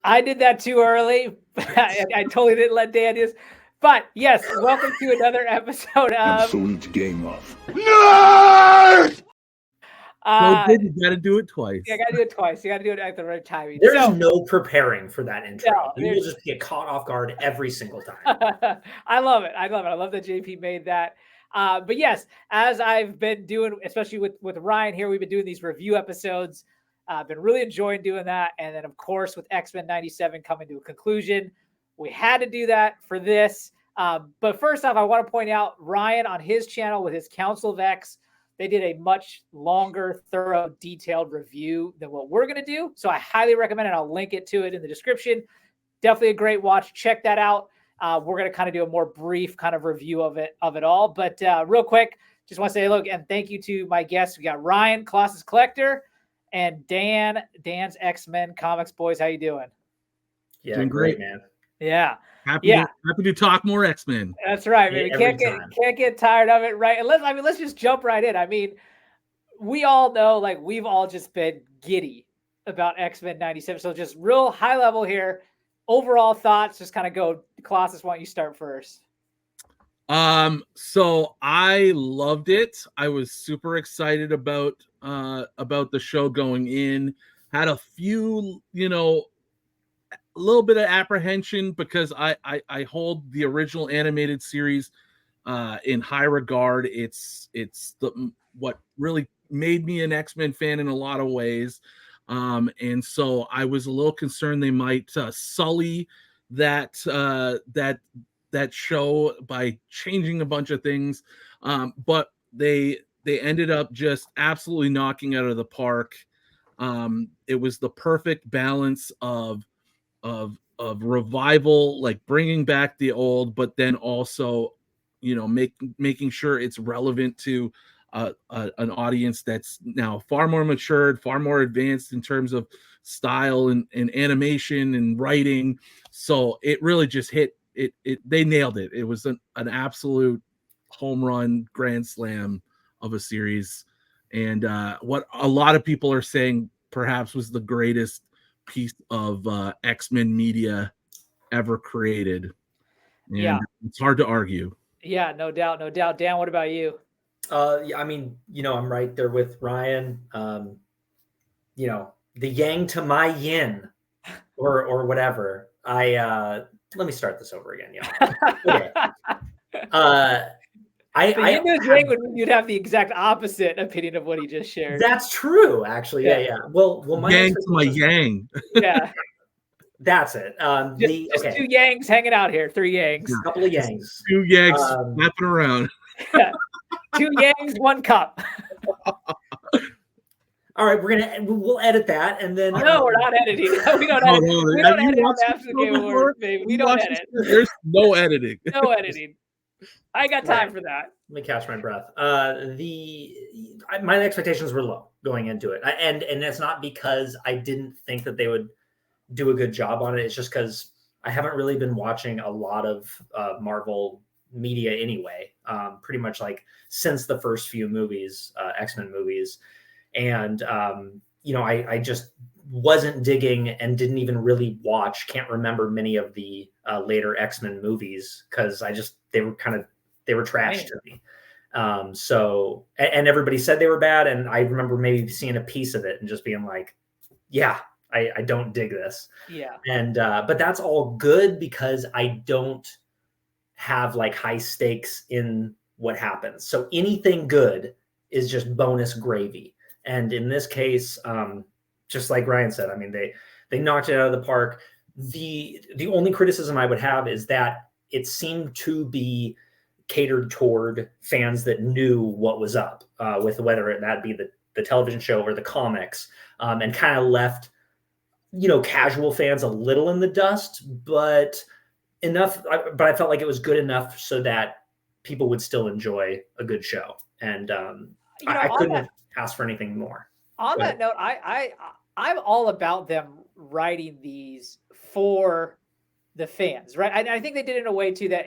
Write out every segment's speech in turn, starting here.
I did that too early. I totally didn't let Dan do this. But yes, welcome to another episode of Absolute game of nerd. So good, you got to do it twice. Yeah, I gotta do it twice. You gotta do it at the right timing. There's no preparing for that intro. No, You will just get caught off guard every single time. I love it. I love that JP made that. But yes, as I've been doing, especially with Ryan here, we've been doing these review episodes. I've been really enjoying doing that. And then, of course, with X-Men 97 coming to a conclusion, we had to do that for this. But first off, I want to point out Ryan on his channel with his Council of X, they did a much longer, thorough, detailed review than what we're going to do. So I highly recommend it. I'll link it to it in the description. Definitely a great watch. Check that out. We're going to kind of do a more brief kind of review of it all. But real quick, just want to say, look, and thank you to my guests. We got Ryan, Colossus Collector, and Dan's X-Men Comics Boys. How you doing? Yeah, doing great, man. Yeah. Happy to talk more X-Men. That's right, man. Can't get tired of it, right? And let's just jump right in. I mean, we all know, like, we've all just been giddy about X-Men 97. So just real high level here. Overall thoughts, just kind of go. Colossus, why don't you start first? So I loved it. I was super excited about the show going in. Had a few, a little bit of apprehension because I hold the original animated series in high regard. It's what really made me an X-Men fan in a lot of ways. And so I was a little concerned they might sully that show by changing a bunch of things. But they ended up just absolutely knocking out of the park. It was the perfect balance of revival, like bringing back the old, but then also, making sure it's relevant to an audience that's now far more matured, far more advanced in terms of style and animation and writing. So it really just hit it. They nailed it. It was an absolute home run, grand slam of a series. And what a lot of people are saying perhaps was the greatest piece of X-Men media ever created. And it's hard to argue. Yeah, no doubt. Dan, what about you? I mean, I'm right there with Ryan. The yang to my yin, or whatever. Let me start this over again, Okay. You'd have the exact opposite opinion of what he just shared. That's true, actually. Yeah. Well, my yang to my yang. Yeah. That's it. Just two yangs hanging out here. 3 yangs. A couple of yangs. 2 yangs flapping around. 2 yangs, 1 cup. All right, we'll edit that, and then no, we're not editing. We don't edit. We don't edit on Absolute Game Awards, baby. We don't edit. There's no editing. No editing. I got time for that. Let me catch my breath. My expectations were low going into it, and it's not because I didn't think that they would do a good job on it. It's just because I haven't really been watching a lot of Marvel media anyway, pretty much like since the first few movies, X-Men movies. And, I just wasn't digging and didn't even really watch, can't remember many of the later X-Men movies because they were trash to me. So, and everybody said they were bad. And I remember maybe seeing a piece of it and just being like, yeah, I don't dig this. Yeah. And, but that's all good because I don't have like high stakes in what happens. So anything good is just bonus gravy. And in this case, just like Ryan said, I mean, they knocked it out of the park. The only criticism I would have is that it seemed to be catered toward fans that knew what was up with whether that be the television show or the comics, and kind of left, casual fans a little in the dust, but enough. But I felt like it was good enough so that people would still enjoy a good show. And I couldn't have asked for anything more. On that note, I'm all about them writing these for the fans, right? I think they did it in a way too that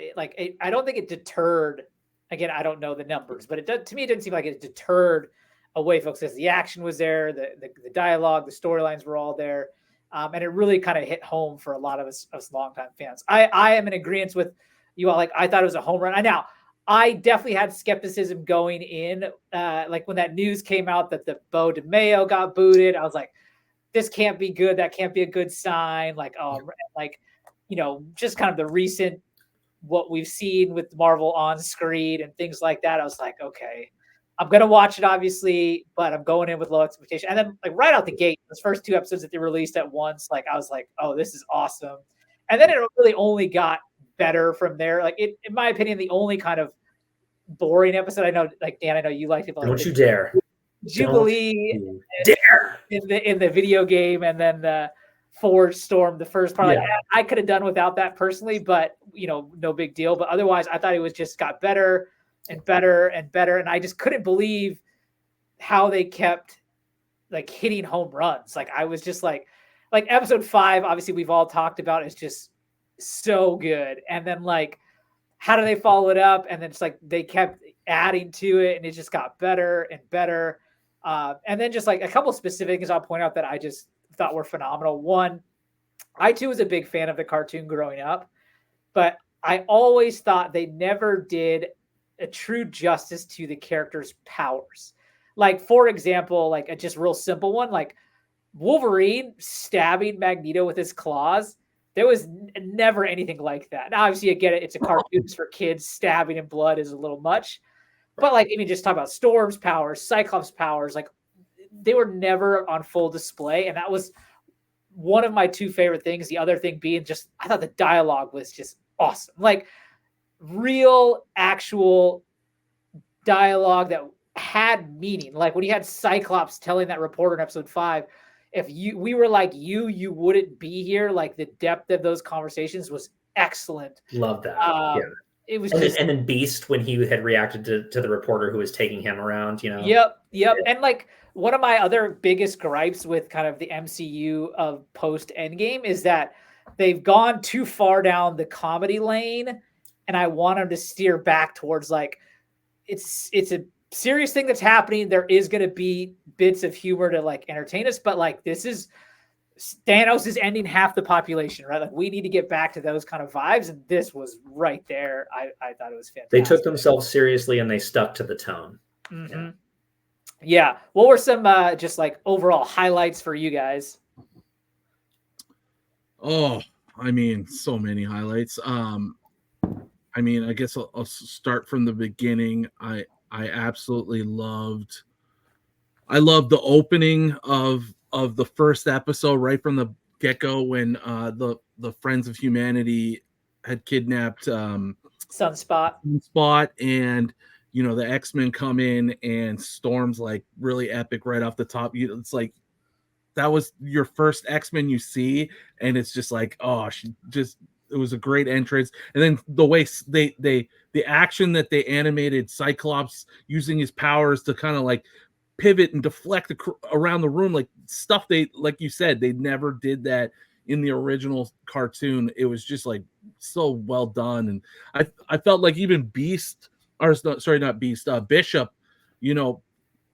I don't think it deterred. Again, I don't know the numbers, but to me it didn't seem like it deterred away folks because the action was there, the dialogue, the storylines were all there. And it really kind of hit home for a lot of us longtime fans. I am in agreement with you all. Like, I thought it was a home run. I definitely had skepticism going in. Like when that news came out that the Bo DeMayo got booted, I was like, this can't be good. That can't be a good sign. Like, just kind of the recent, what we've seen with Marvel on screen and things like that. I was like, okay, I'm going to watch it obviously, but I'm going in with low expectation. And then like right out the gate, those first 2 episodes that they released at once, like I was like, oh, this is awesome. And then it really only got better from there. Like in my opinion, the only kind of boring episode, I know, like Dan, I know you liked it. Don't you dare. Jubilee dare in the video game, and then the Forge Storm, the first part. Like, I could have done without that personally, but no big deal. But otherwise, I thought it was just got better and better and better, and I just couldn't believe how they kept like hitting home runs. Like I was just like episode 5, obviously we've all talked about, is just so good. And then like, how do they follow it up? And then it's like they kept adding to it, and it just got better and better. And then just like a couple specific things I'll point out that I just thought were phenomenal. One, I too was a big fan of the cartoon growing up, but I always thought they never did a true justice to the character's powers. Like, for example, like a just real simple one, like Wolverine stabbing Magneto with his claws. There was never anything like that. Now, obviously, you get it. It's a cartoon for kids. Stabbing in blood is a little much. But like, I mean, just talk about Storm's powers, Cyclops' powers, like they were never on full display. And that was one of my 2 favorite things. The other thing being just, I thought the dialogue was just awesome. Like real, actual dialogue that had meaning. Like when you had Cyclops telling that reporter in episode 5, if we were like you wouldn't be here. Like the depth of those conversations was excellent. Love that. It was and then Beast, when he had reacted to the reporter who was taking him around, Yep. And like one of my other biggest gripes with kind of the MCU of post Endgame is that they've gone too far down the comedy lane, and I want them to steer back towards like it's a serious thing that's happening. There is going to be bits of humor to like entertain us, but like this is Thanos is ending half the population, right? Like we need to get back to those kind of vibes, and this was right there. I thought it was fantastic. They took themselves seriously and they stuck to the tone. Mm-hmm. Yeah. What were some just like overall highlights for you guys? Oh, I mean, so many highlights. I mean, I guess I'll start from the beginning. I absolutely loved the opening of the first episode right from the get-go when the Friends of Humanity had kidnapped Sunspot, and the X-Men come in and Storm's like really epic right off the top. It's like that was your first X-Men you see, and it's just like, oh, it was a great entrance. And then the way the action that they animated Cyclops using his powers to kind of like pivot and deflect around the room, like stuff like you said, they never did that in the original cartoon. It was just like so well done. And I felt like even Bishop,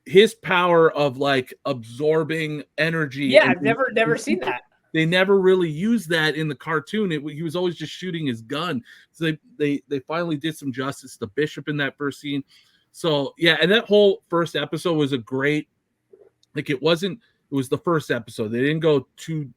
his power of like absorbing energy. Yeah, I've never seen that. They never really used that in the cartoon. He was always just shooting his gun. So they finally did some justice to Bishop in that first scene. So yeah, and that whole first episode was a great, like it was the first episode. They didn't go too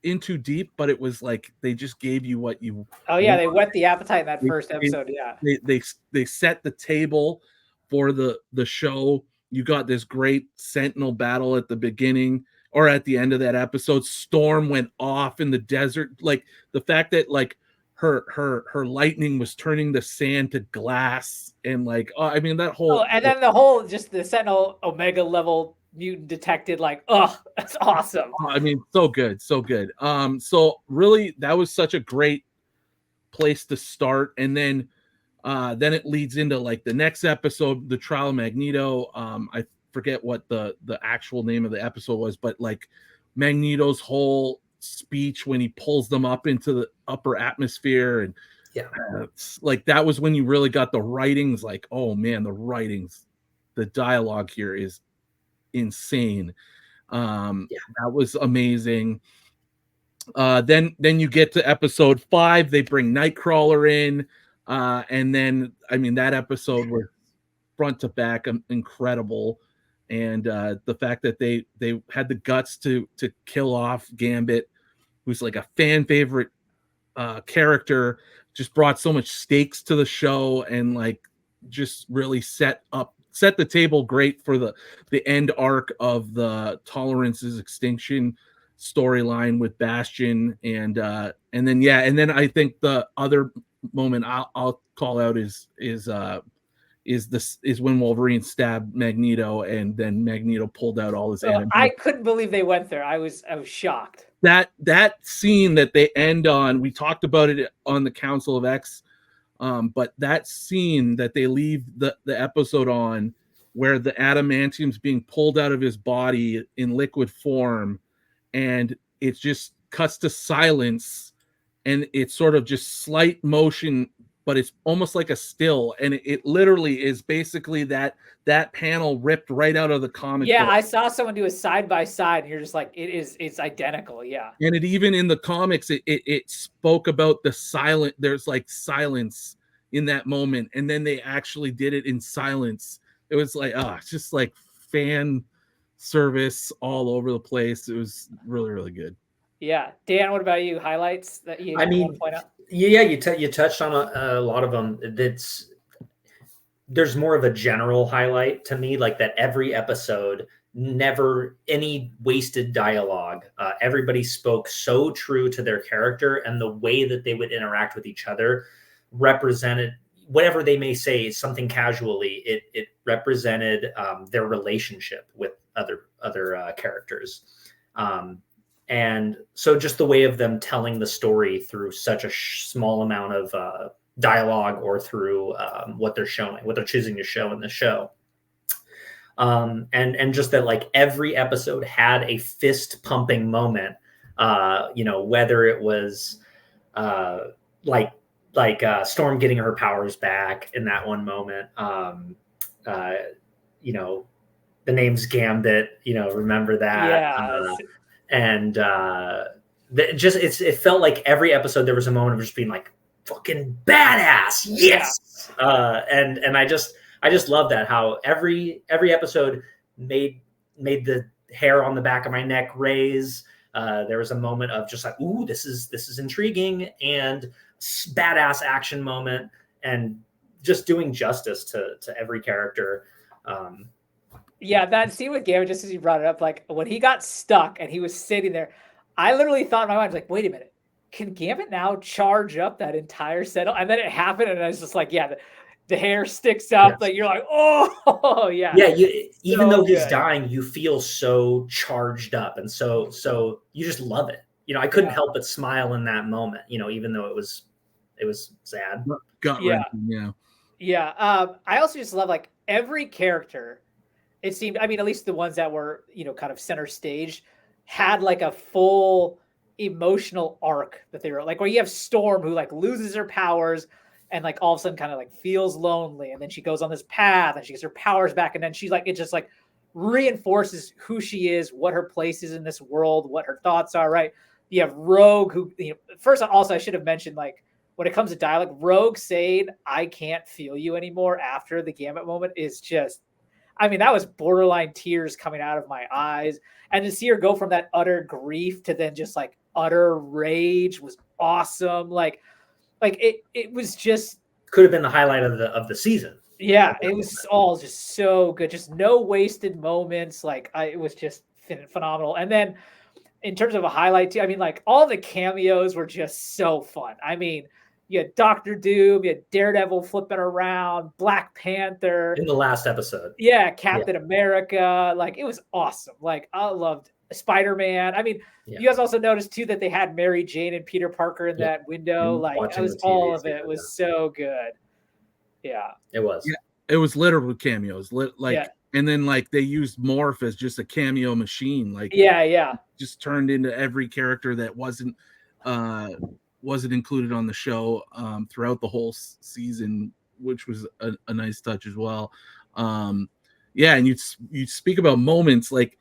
deep, but it was like they just gave you what you. Oh yeah, they whet the appetite in that first episode. Yeah, they set the table for the show. You got this great Sentinel battle at the beginning or at the end of that episode. Storm went off in the desert. Like the fact that like her lightning was turning the sand to glass, and like, oh, I mean that whole. Oh, and then the whole just the Sentinel Omega level mutant detected, like, oh, that's awesome. I mean, so good. So really, that was such a great place to start, and then it leads into like the next episode, the Trial of Magneto. I forget what the actual name of the episode was, but like Magneto's whole speech when he pulls them up into the upper atmosphere, and like that was when you really got the writings. Like, oh man, the dialogue here is insane. That was amazing. Then you get to episode 5. They bring Nightcrawler in, and then I mean that episode was front to back incredible, and the fact that they had the guts to kill off Gambit, who's like a fan favorite character, just brought so much stakes to the show, and like just really set the table great for the end arc of the Tolerance's extinction storyline with Bastion, and then I think the other moment I'll call out is when Wolverine stabbed Magneto, and then Magneto pulled out all his enemies. I couldn't believe they went there. I was shocked. That scene that they end on, we talked about it on the Council of X, but that scene that they leave the episode on, where the adamantium's being pulled out of his body in liquid form, and it just cuts to silence, and it's sort of just slight motion, but it's almost like a still, and it literally is basically that panel ripped right out of the comic book. I saw someone do a side by side, and you're just like, it's identical. Yeah. And it even in the comics, it spoke about the there's like silence in that moment, and then they actually did it in silence. It was like, it's just like fan service all over the place. It was really, really good. Yeah. Dan, what about you? Highlights that you want to point out? Yeah, you touched on a lot of them. There's more of a general highlight to me, like that every episode, never any wasted dialogue. Everybody spoke so true to their character, and the way that they would interact with each other represented whatever they may say something casually. It represented their relationship with other characters. And so just the way of them telling the story through such a small amount of dialogue, or through what they're choosing to show in the show. And just that, like, every episode had a fist pumping moment, whether it was like Storm getting her powers back in that one moment, the name's Gambit, remember that. Yeah. And it felt like every episode there was a moment of just being like, fucking badass, yes. Yeah. And I just love that, how every episode made the hair on the back of my neck raise. There was a moment of just like, ooh, this is intriguing, and badass action moment, and just doing justice to every character. Yeah, that scene with Gambit, just as you brought it up, like when he got stuck and he was sitting there, I literally thought in my mind, like, wait a minute, can Gambit now charge up that entire set? And then it happened, and I was just like, yeah, the hair sticks up. Yes. Like, you're like, oh, yeah. Yeah, even though he's dying, you feel so charged up, and so you just love it. I couldn't help but smile in that moment, even though it was sad. Gut-wrenching, yeah. I also just love, like, every character. It seemed, I mean, at least the ones that were, kind of center stage, had like a full emotional arc that they were like, where you have Storm, who like loses her powers and like all of a sudden kind of like feels lonely. And then she goes on this path and she gets her powers back. And then she's like, it just like reinforces who she is, what her place is in this world, what her thoughts are, right? You have Rogue, who, first also I should have mentioned, like, when it comes to dialogue, Rogue saying, I can't feel you anymore after the Gambit moment is just, I mean, that was borderline tears coming out of my eyes. And to see her go from that utter grief to then just like utter rage was awesome. Like it was just, could have been the highlight of the season. Yeah, it was all just so good. Just no wasted moments. It was just phenomenal. And then in terms of a highlight too, I mean, like all the cameos were just so fun. I mean, you had Doctor Doom, you had Daredevil flipping around, Black Panther. In the last episode. Yeah, Captain America. Like, it was awesome. Like, I loved Spider-Man. I mean, you guys also noticed, too, that they had Mary Jane and Peter Parker in that window. Like, it was all of it. It was so good. Yeah. It was. Yeah, it was littered with cameos. And then, like, they used Morph as just a cameo machine. Like, just turned into every character that wasn't included on the show throughout the whole season, which was a nice touch as well. And you speak about moments, like,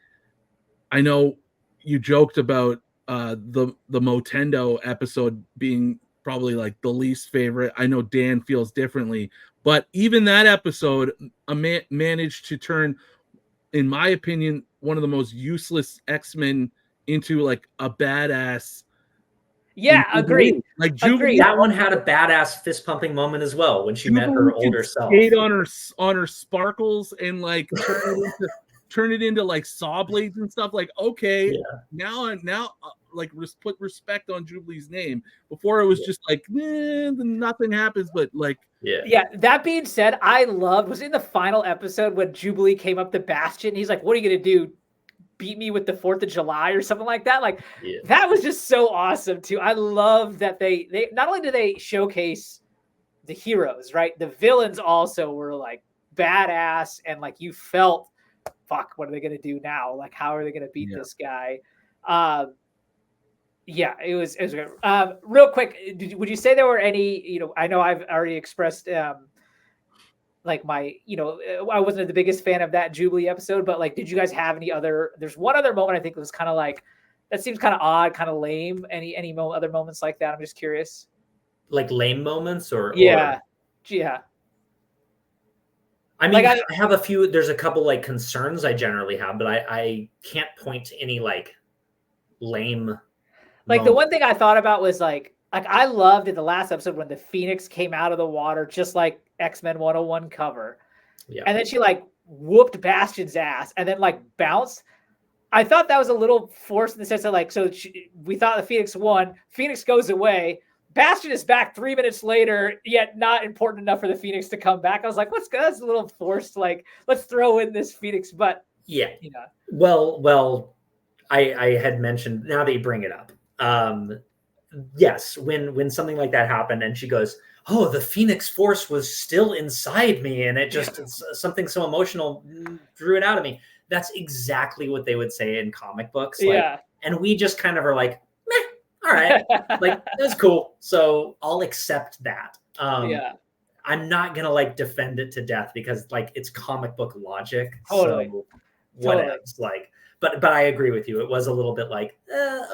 I know you joked about the Motendo episode being probably like the least favorite. I know Dan feels differently, but even that episode managed to turn, in my opinion, one of the most useless X-Men into like a badass. Yeah, agreed. Like Jubilee, that one had a badass fist pumping moment as well when she met her older self. Skate on her sparkles and like turn it into like saw blades and stuff. Like, okay, now like put respect on Jubilee's name. Before it was just like nothing happens, but like yeah. That being said, I was in the final episode when Jubilee came up to Bastion. He's like, "What are you gonna do? Beat me with the 4th of July or something like that?" Like that was just so awesome too. I love that they not only do they showcase the heroes, right? The villains also were like badass, and like you felt, fuck, what are they gonna do now? Like, how are they gonna beat this guy? Yeah, it was good. Real quick, would you say there were any? I know I've already expressed like my, I wasn't the biggest fan of that Jubilee episode, but like, did you guys have any other? There's one other moment I think was kind of like that seems kind of odd, kind of lame. Any other moments like that? I'm just curious. Like lame moments or yeah. I mean, like I have a few. There's a couple like concerns I generally have, but I can't point to any like lame. Like the one thing I thought about was like I loved in the last episode when the Phoenix came out of the water, just like X-Men 101 cover. Yeah. And then she like whooped Bastion's ass and then like bounced. I thought that was a little forced in the sense that like, we thought the Phoenix won, Phoenix goes away. Bastion is back 3 minutes later, yet not important enough for the Phoenix to come back. I was like, that's a little forced. Like, let's throw in this Phoenix, but yeah. Well, I had mentioned, now that you bring it up, yes, when something like that happened and she goes, "Oh, the Phoenix Force was still inside me," and it just something so emotional drew it out of me. That's exactly what they would say in comic books. Like, and we just kind of are like, meh, all right, like that's cool. So I'll accept that. I'm not gonna like defend it to death because like it's comic book logic. Totally. So whatevs, like. But I agree with you. It was a little bit like,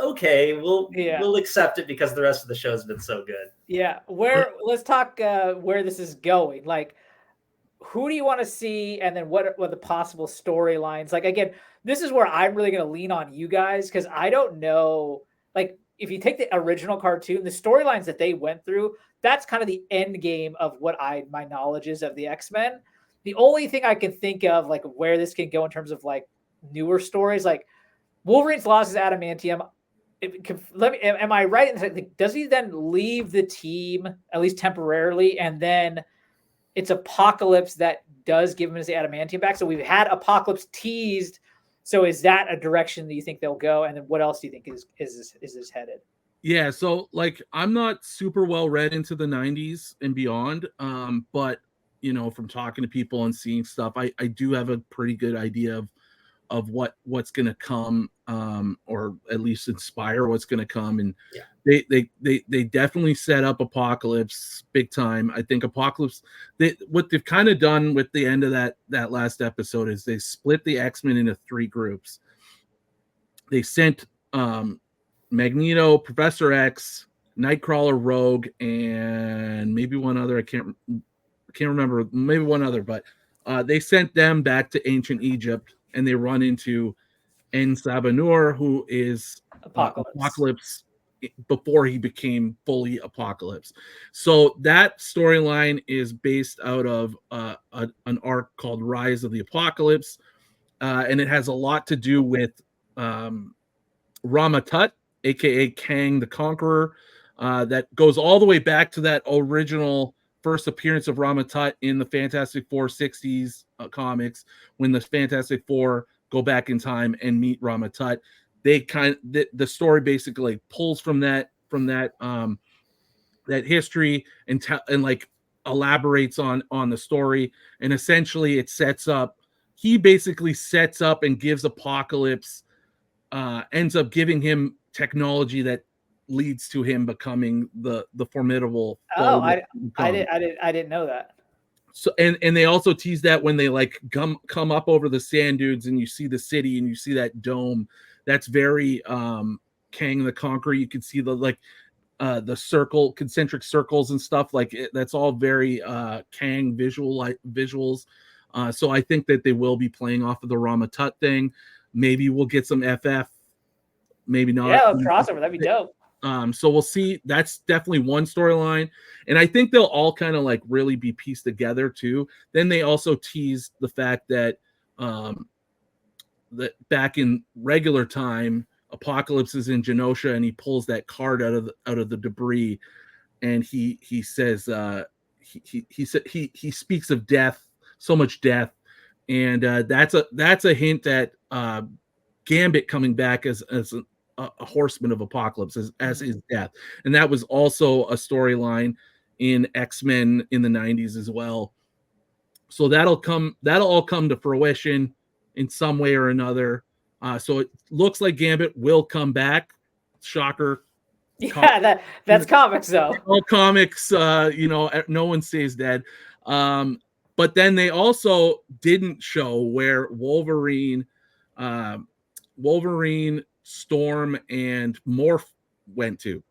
okay, we'll accept it because the rest of the show's been so good. Yeah. Let's talk where this is going. Like, who do you want to see? And then what are the possible storylines? Like, again, this is where I'm really going to lean on you guys because I don't know. Like, if you take the original cartoon, the storylines that they went through, that's kind of the end game of what my knowledge is of the X-Men. The only thing I can think of, like, where this can go in terms of like newer stories, like Wolverine's lost his adamantium. Am I right? Does he then leave the team at least temporarily, and then it's Apocalypse that does give him his adamantium back? So we've had Apocalypse teased. So is that a direction that you think they'll go? And then what else do you think is this headed? Yeah, so like I'm not super well read into the 90s and beyond, but from talking to people and seeing stuff, I do have a pretty good idea of what's going to come, or at least inspire what's going to come. And they definitely set up Apocalypse big time. I think Apocalypse, what they've kind of done with the end of that last episode is they split the X-Men into 3 groups. They sent Magneto, Professor X, Nightcrawler, Rogue, and maybe one other. I can't remember. Maybe one other, but they sent them back to ancient Egypt. And they run into En-Sabah-Nur, who is Apocalypse before he became fully Apocalypse. So that storyline is based out of an arc called Rise of the Apocalypse. And it has a lot to do with Rama-Tut, a.k.a. Kang the Conqueror. That goes all the way back to that original first appearance of Rama-Tut in the Fantastic Four 60s comics, when the Fantastic Four go back in time and meet Rama-Tut. The story basically pulls from that history and like elaborates on the story, and essentially he basically sets up and gives Apocalypse, ends up giving him technology that leads to him becoming the formidable. I didn't know that. So and they also tease that when they like come up over the sand dunes and you see the city and you see that dome. That's very Kang the Conqueror. You can see the concentric circles and stuff that's all very Kang visuals. So I think that they will be playing off of the Rama Tut thing. Maybe we'll get some FF, maybe not. Yeah, crossover, that'd be dope. So we'll see. That's definitely one storyline, and I think they'll all kind of like really be pieced together too. Then they also teased the fact that that back in regular time, Apocalypse is in Genosha, and he pulls that card out of the debris, and he says he speaks of death, so much death, and that's a hint at Gambit coming back as a horseman of Apocalypse as his death, and that was also a storyline in X-Men in the 90s as well. So that'll all come to fruition in some way or another. So it looks like Gambit will come back. Shocker. Yeah, that's comics though. All comics, no one stays dead. But then they also didn't show where Wolverine, Storm, and Morph went to.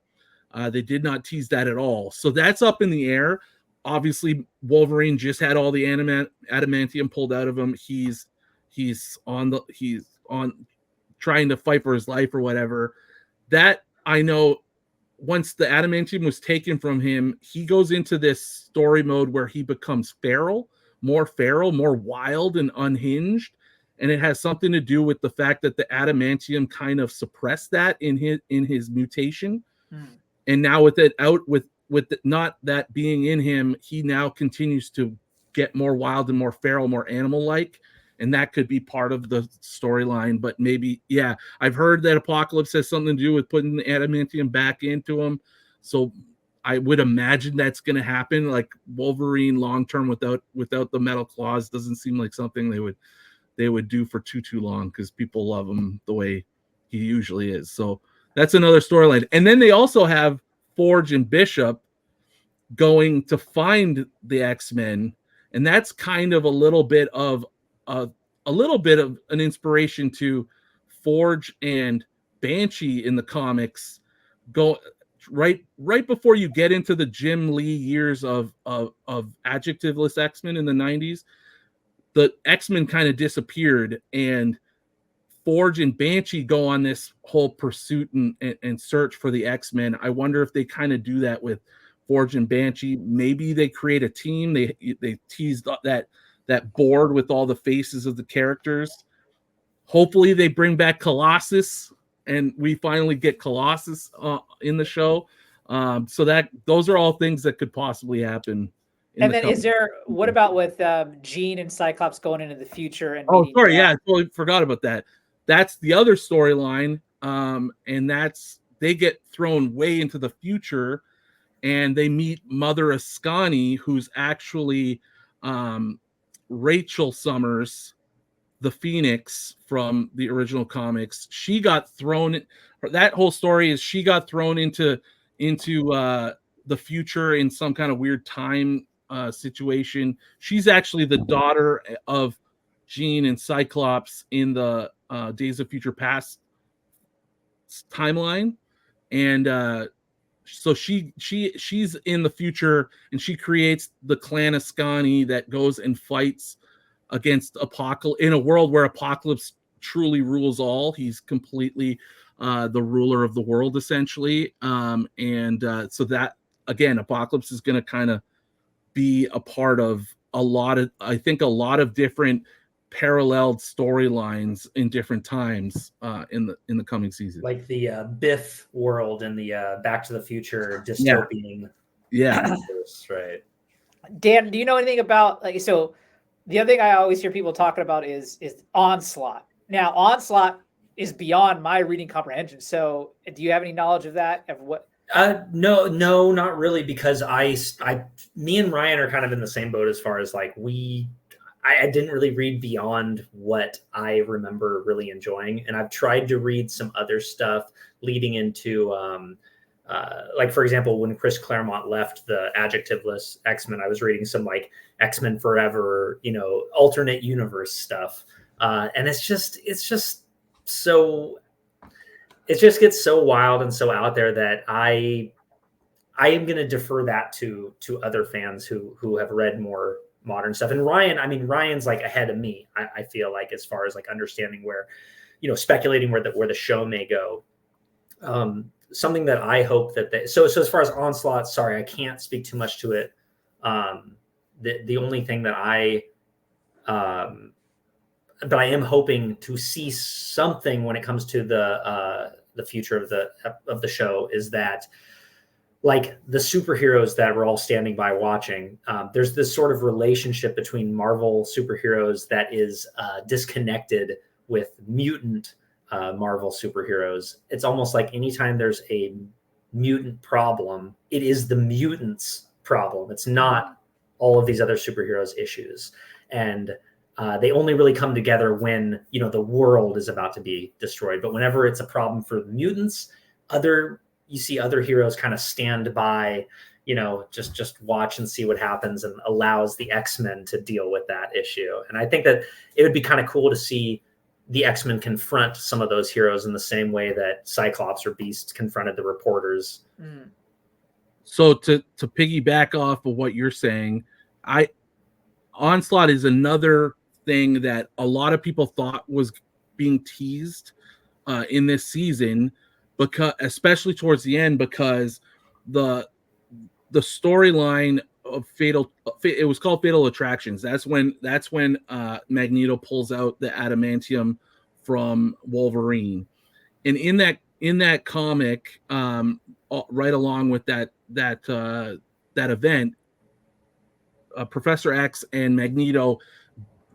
They did not tease that at all. So that's up in the air. Obviously, Wolverine just had all the adamantium pulled out of him. He's on trying to fight for his life or whatever. That I know. Once the adamantium was taken from him, he goes into this story mode where he becomes feral, more wild and unhinged. And it has something to do with the fact that the adamantium kind of suppressed that in his mutation. And now with not that being in him, he now continues to get more wild and more feral, more animal-like. And that could be part of the storyline, but maybe, yeah, I've heard that Apocalypse has something to do with putting the adamantium back into him. So I would imagine that's going to happen. Like Wolverine long-term without the metal claws doesn't seem like something they would do for too long, because people love him the way he usually is. So that's another storyline. And then they also have Forge and Bishop going to find the X-Men. And that's kind of a little bit of an inspiration to Forge and Banshee in the comics. Go right before you get into the Jim Lee years of adjectiveless X-Men in the 90s, the X-Men kind of disappeared, and Forge and Banshee go on this whole pursuit and search for the X-Men. I wonder if they kind of do that with Forge and Banshee. Maybe they create a team. They teased that board with all the faces of the characters. Hopefully they bring back Colossus, and we finally get Colossus in the show. So those are all things that could possibly happen. And then what about with Jean and Cyclops going into the future? And I totally forgot about that. That's the other storyline. And they get thrown way into the future, and they meet Mother Ascani, who's actually Rachel Summers, the Phoenix from the original comics. She got thrown. That whole story is she got thrown into the future in some kind of weird time situation. She's actually the daughter of Jean and Cyclops in the Days of Future Past timeline, and so she's in the future, and she creates the Clan Ascani that goes and fights against Apocalypse in a world where Apocalypse truly rules all. He's completely the ruler of the world, essentially. So that, again, Apocalypse is going to kind of be a part of a lot of different paralleled storylines in different times in the coming season, like the Biff world and the Back to the Future dystopian. Yeah. Right. Dan, do you know anything about, like, so the other thing I always hear people talking about is Onslaught. Now, Onslaught is beyond my reading comprehension. So do you have any knowledge of that? Of what? No, not really, because me and Ryan are kind of in the same boat as far as like I didn't really read beyond what I remember really enjoying. And I've tried to read some other stuff leading into, like, for example, when Chris Claremont left the adjectiveless X-Men, I was reading some like X-Men Forever, alternate universe stuff. And it's just so it just gets so wild and so out there that I am going to defer that to other fans who have read more modern stuff. And Ryan's like ahead of me. I feel like, as far as like understanding where, speculating where the show may go. Something that I hope that so as far as Onslaught, sorry, I can't speak too much to it. The only thing that but I am hoping to see something when it comes to the future of the show is that, like, the superheroes that we're all standing by watching, there's this sort of relationship between Marvel superheroes that is disconnected with mutant Marvel superheroes. It's almost like anytime there's a mutant problem, it is the mutants' problem. It's not all of these other superheroes' issues. And they only really come together when, the world is about to be destroyed. But whenever it's a problem for the mutants, you see other heroes kind of stand by, just watch and see what happens, and allows the X-Men to deal with that issue. And I think that it would be kind of cool to see the X-Men confront some of those heroes in the same way that Cyclops or Beast confronted the reporters. So to piggyback off of what you're saying, Onslaught is another thing that a lot of people thought was being teased in this season, because especially towards the end, because the storyline of it was called Fatal Attractions. That's when Magneto pulls out the adamantium from Wolverine, and in that comic, right along with that event, Professor X and Magneto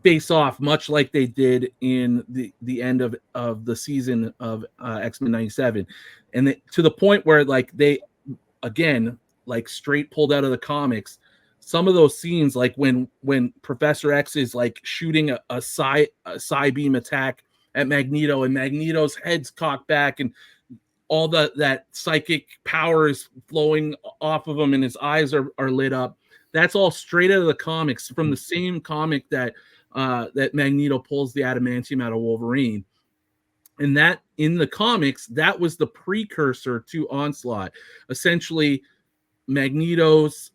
face off, much like they did in the end of the season of X-Men 97, and to the point where, like, they again, like, straight pulled out of the comics, some of those scenes, like when Professor X is like shooting a psi beam attack at Magneto, and Magneto's head's cocked back, and all that psychic power is flowing off of him, and his eyes are lit up. That's all straight out of the comics, from the same comic that Magneto pulls the adamantium out of Wolverine. And that, in the comics, that was the precursor to Onslaught. Essentially, Magneto's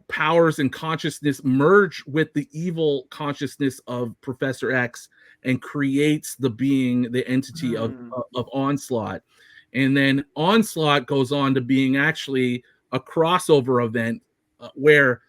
powers and consciousness merge with the evil consciousness of Professor X and creates the entity of Onslaught. And then Onslaught goes on to being actually a crossover event where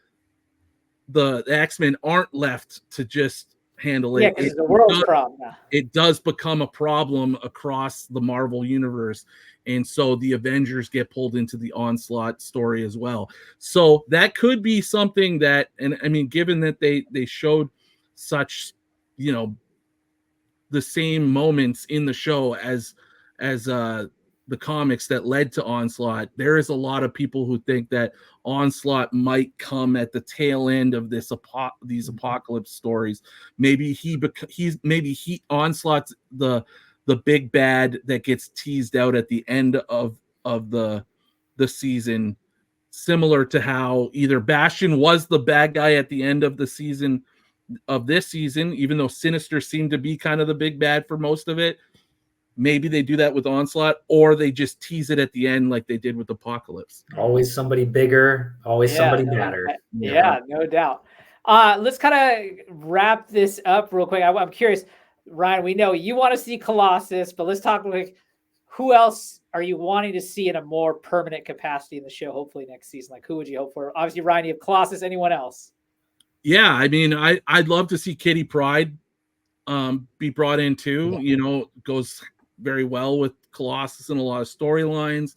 the X-Men aren't left to just handle it. Yeah, because it's the world's problem now. It does become a problem across the Marvel universe. And so the Avengers get pulled into the Onslaught story as well. So that could be something that, and I mean, given that they showed such, the same moments in the show as the comics that led to Onslaught, there is a lot of people who think that Onslaught might come at the tail end of these apocalypse stories. Maybe Onslaught's the big bad that gets teased out at the end of the season, similar to how either Bastion was the bad guy at the end of the season of this season, even though Sinister seemed to be kind of the big bad for most of it. Maybe they do that with Onslaught, or they just tease it at the end like they did with Apocalypse. Always somebody bigger, always somebody badder. Yeah, no doubt. Let's kind of wrap this up real quick. I'm curious, Ryan, we know you want to see Colossus, but let's talk like, who else are you wanting to see in a more permanent capacity in the show, hopefully next season? Like, who would you hope for? Obviously, Ryan, you have Colossus. Anyone else? Yeah, I mean, I'd love to see Kitty Pryde be brought in too. Goes very well with Colossus and a lot of storylines.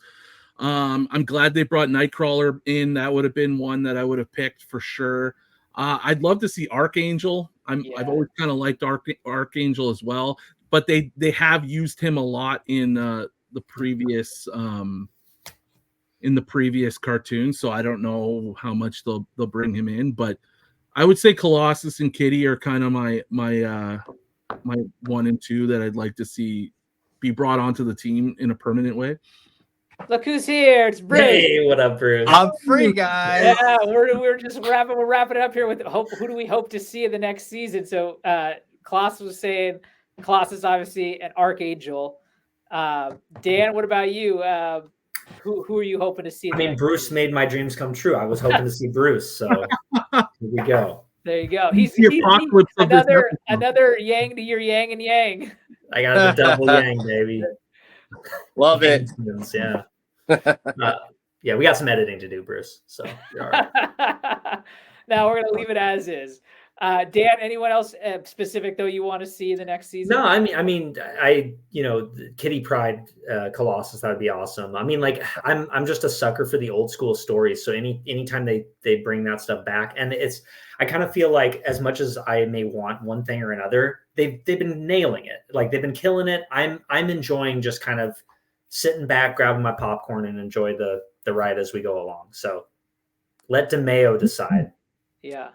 I'm glad they brought Nightcrawler in. That would have been one that I would have picked for sure. I'd love to see Archangel. I've always kind of liked Archangel as well, but they have used him a lot in the previous cartoons, so I don't know how much they'll bring him in, but I would say Colossus and Kitty are kind of my 1 and 2 that I'd like to see be brought onto the team in a permanent way. Look who's here! It's Bruce. Hey, what up, Bruce? I'm free, guys. Yeah, we're just wrapping it up here with hope. Who do we hope to see in the next season? So Colossus was saying Colossus, obviously, and Archangel. Dan, what about you? Who are you hoping to see? I mean, Bruce made my dreams come true. I was hoping to see Bruce, so here we go. There you go. He's the apocalypse of this episode. another yang to your yang and yang. I got the double yang, baby. Love it. Yeah. Yeah, we got some editing to do, Bruce. So you're all right. Now we're gonna leave it as is. Dan, anyone else specific though you want to see in the next season? No, I mean, the Kitty Pryde Colossus, that would be awesome. I mean, like, I'm just a sucker for the old school stories. So anytime they bring that stuff back, and I kind of feel like as much as I may want one thing or another, they've been nailing it. Like they've been killing it. I'm enjoying just kind of sitting back, grabbing my popcorn, and enjoy the ride as we go along. So let DeMeo decide. Yeah.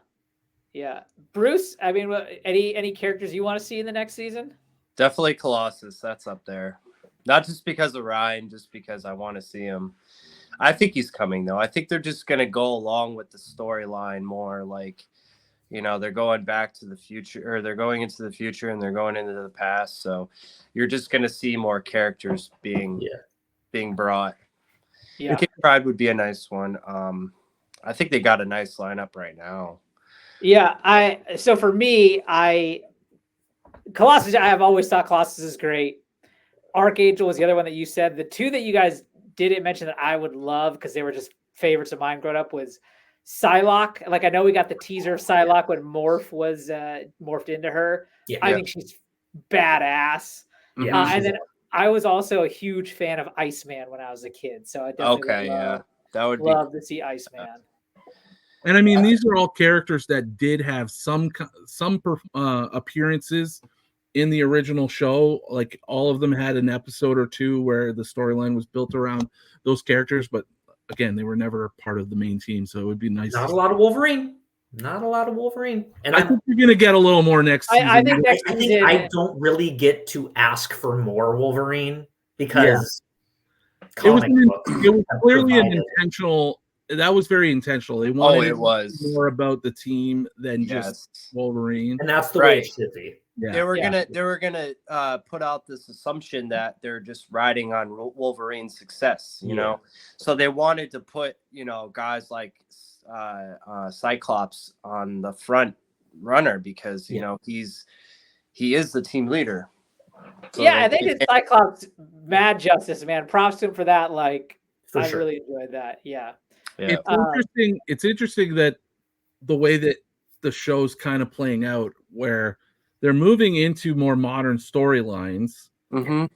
Yeah. Bruce, I mean, any characters you want to see in the next season? Definitely Colossus. That's up there. Not just because of Ryan, just because I want to see him. I think he's coming, though. I think they're just going to go along with the storyline more. Like, they're going back to the future, or they're going into the future and they're going into the past. So you're just going to see more characters being brought. Yeah. Kitty Pryde would be a nice one. I think they got a nice lineup right now. Yeah, so for me, Colossus, I have always thought Colossus is great. Archangel was the other one that you said. The two that you guys didn't mention that I would love because they were just favorites of mine growing up was Psylocke. Like, I know we got the teaser of Psylocke when Morph was morphed into her. Yeah. I think she's badass. Yeah. And then I was also a huge fan of Iceman when I was a kid. So I definitely that would love to see Iceman. And I mean, these are all characters that did have some appearances in the original show. Like all of them had an episode or two where the storyline was built around those characters. But again, they were never part of the main team. So it would be nice. Not a lot of Wolverine. And I think you're going to get a little more next season. I think next season, I don't really get to ask for more Wolverine because it was clearly an intentional. That was very intentional. They wanted it was more about the team than just Wolverine, and that's the way it should be. Yeah. They were gonna put out this assumption that they're just riding on Wolverine's success, you know. So they wanted to put guys like Cyclops on the front runner because he is the team leader. So I think it's Cyclops mad justice, man. Props to him for that. Like, I really enjoyed that. Yeah. It's interesting. It's interesting that the way that the show's kind of playing out, where they're moving into more modern storylines, but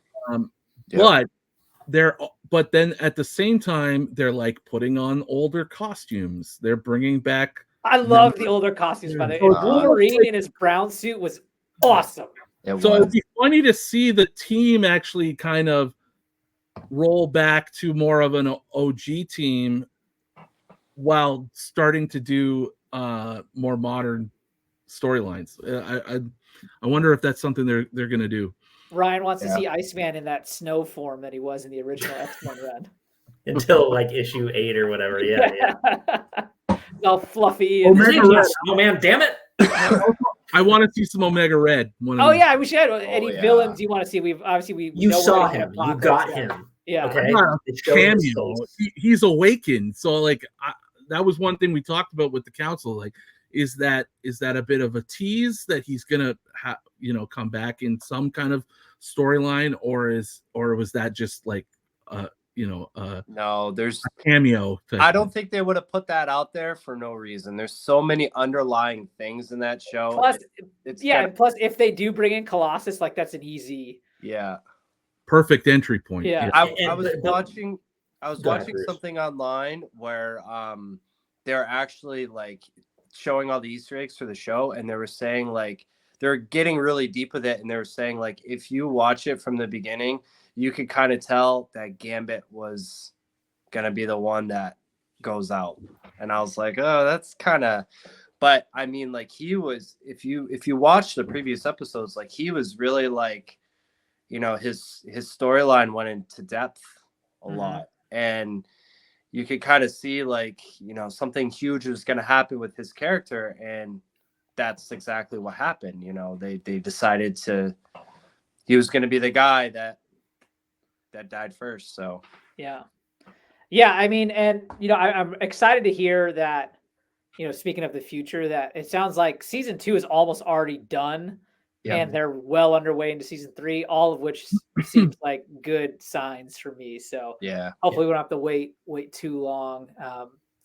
then at the same time they're like putting on older costumes. They're bringing back. I love the older costumes. By the way, Wolverine in his brown suit was awesome. It'd be funny to see the team actually kind of roll back to more of an OG team, while starting to do more modern storylines. I wonder if that's something they're going to do. Ryan wants to see Iceman in that snow form that he was in the original X-Men run. Until like issue 8 or whatever. Yeah. All fluffy. Oh man, damn it. I want to see some Omega Red. Yeah, we should. Any villains you want to see? You saw him. You got him. Yeah. Okay. Cameo. He's awakened. So like that was one thing we talked about with the council. Like, is that a bit of a tease that he's gonna come back in some kind of storyline, or was that just like no, there's a cameo? I don't think they would have put that out there for no reason. There's so many underlying things in that show. Plus, if they do bring in Colossus, like that's an easy perfect entry point. Yeah. I was watching something online where they're actually like showing all the Easter eggs for the show, and they were saying like they're getting really deep with it, and they were saying like if you watch it from the beginning, you could kind of tell that Gambit was gonna be the one that goes out. And I was like, oh, that's kind of, but I mean, like he was, if you watch the previous episodes, like he was really like, his storyline went into depth a lot, and you could kind of see like, something huge was going to happen with his character, and that's exactly what happened. They decided he was going to be the guy that that died first. So Yeah. I mean, and I'm excited to hear that. Speaking of the future, that it sounds like season 2 is almost already done, and they're well underway into season 3. All of which seems like good signs for me. So hopefully we don't have to wait too long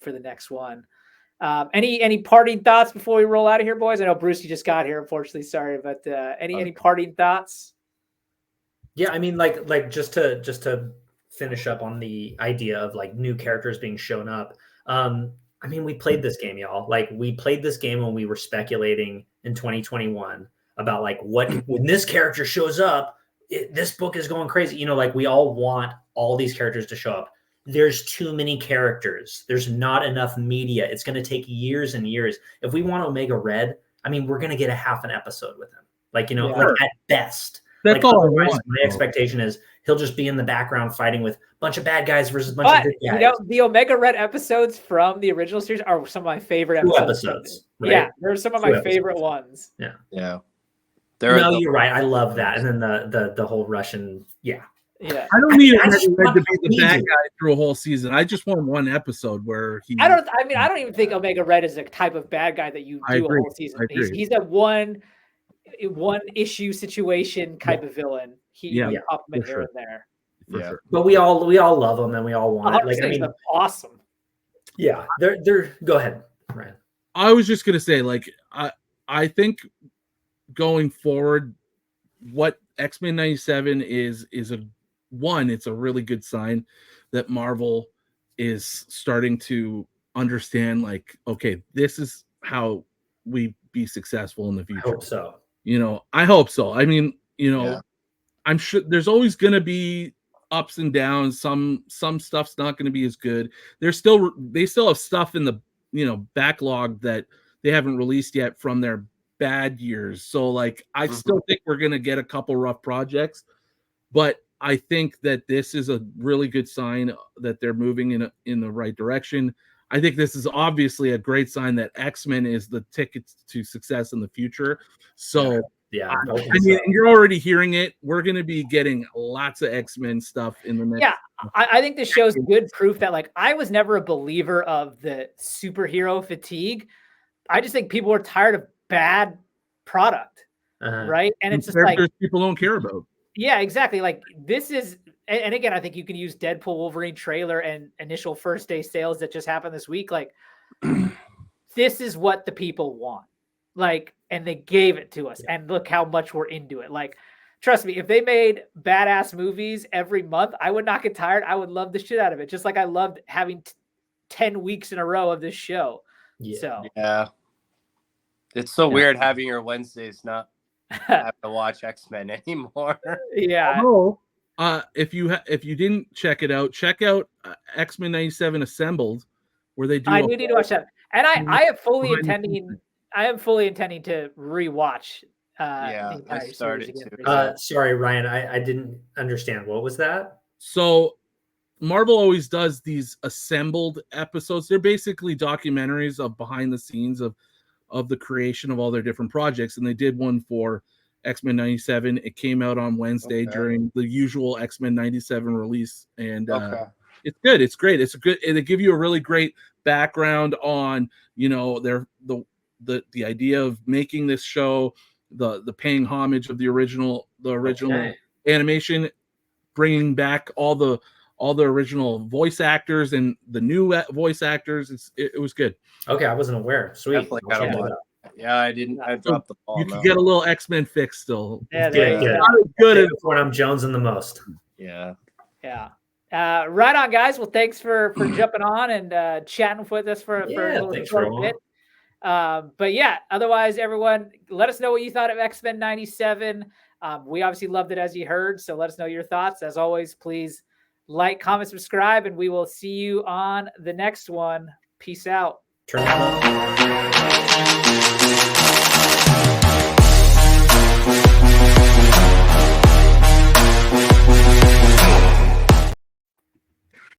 for the next one. Any parting thoughts before we roll out of here, boys? I know Bruce, you just got here, unfortunately. Sorry, but any parting thoughts? Yeah, I mean, like just to finish up on the idea of like new characters being shown up. I mean, we played this game, y'all. Like, we played this game when we were speculating in 2021 about like when this character shows up, this book is going crazy. Like we all want all these characters to show up. There's too many characters. There's not enough media. It's going to take years and years. If we want Omega Red, I mean, we're going to get a half an episode with him. Like, like at best. That's all I want. My expectation is he'll just be in the background fighting with a bunch of bad guys versus a bunch of good guys. The Omega Red episodes from the original series are some of my favorite episodes. Right? Yeah, they're some of my favorite ones. Yeah. You're right. I love that. And then the whole Russian. Yeah. I don't need Red to be the bad guy through a whole season. I just want one episode where he. I don't even think Omega Red is a type of bad guy that you do a whole season. He's a one issue situation type of villain. He compliment here and there. Sure. But we all love him and we all want it. Like, I mean, awesome. Yeah, they're. Go ahead, Ryan. I was just gonna say, like, I think going forward, what X-Men 97 is it's a really good sign that Marvel is starting to understand, like, okay, this is how we be successful in the future. I hope so. I hope so. I mean, I'm sure there's always going to be ups and downs. Some stuff's not going to be as good. They still have stuff in the backlog that they haven't released yet from their bad years. So like I still think we're going to get a couple rough projects, but I think that this is a really good sign that they're moving in the right direction. I think this is obviously a great sign that X-Men is the ticket to success in the future. So I mean, you're already hearing it. We're going to be getting lots of X-Men stuff in the next. Yeah, I think this shows good proof that, like, I was never a believer of the superhero fatigue. I just think people are tired of bad product, right? And it's just like people don't care about. Yeah, exactly. Like, this is, and again, I think you can use Deadpool Wolverine trailer and initial first day sales that just happened this week. Like, this is what the people want. Like, and they gave it to us, and look how much we're into it. Like, trust me, if they made badass movies every month, I would not get tired. I would love the shit out of it. Just like I loved having 10 weeks in a row of this show. Yeah. It's so weird having your Wednesdays not have to watch X-Men anymore. Yeah. If you didn't check out X-Men 97 Assembled, where they do. I do need to watch that, and I am fully intending to rewatch. I started to. Sorry, Ryan, I didn't understand. What was that? So, Marvel always does these assembled episodes. They're basically documentaries of behind the scenes of the creation of all their different projects, and they did one for X-Men 97. It came out on Wednesday during the usual X-Men 97 release, and it's good. It's great. They give you a really great background on the idea of making this show, the paying homage of the original animation, bringing back all the original voice actors and the new voice actors. It was good. Okay, I wasn't aware. Sweet. I didn't. I dropped the ball. You can get a little X-Men fix still. Yeah, good when I'm jonesing the most. Yeah. Right on, guys. Well, thanks for jumping on and chatting with us for a little short bit. But yeah, otherwise, everyone, let us know what you thought of X-Men 97. We obviously loved it, as you heard. So let us know your thoughts. As always, please like, comment, subscribe, and we will see you on the next one. Peace out. Turn it on.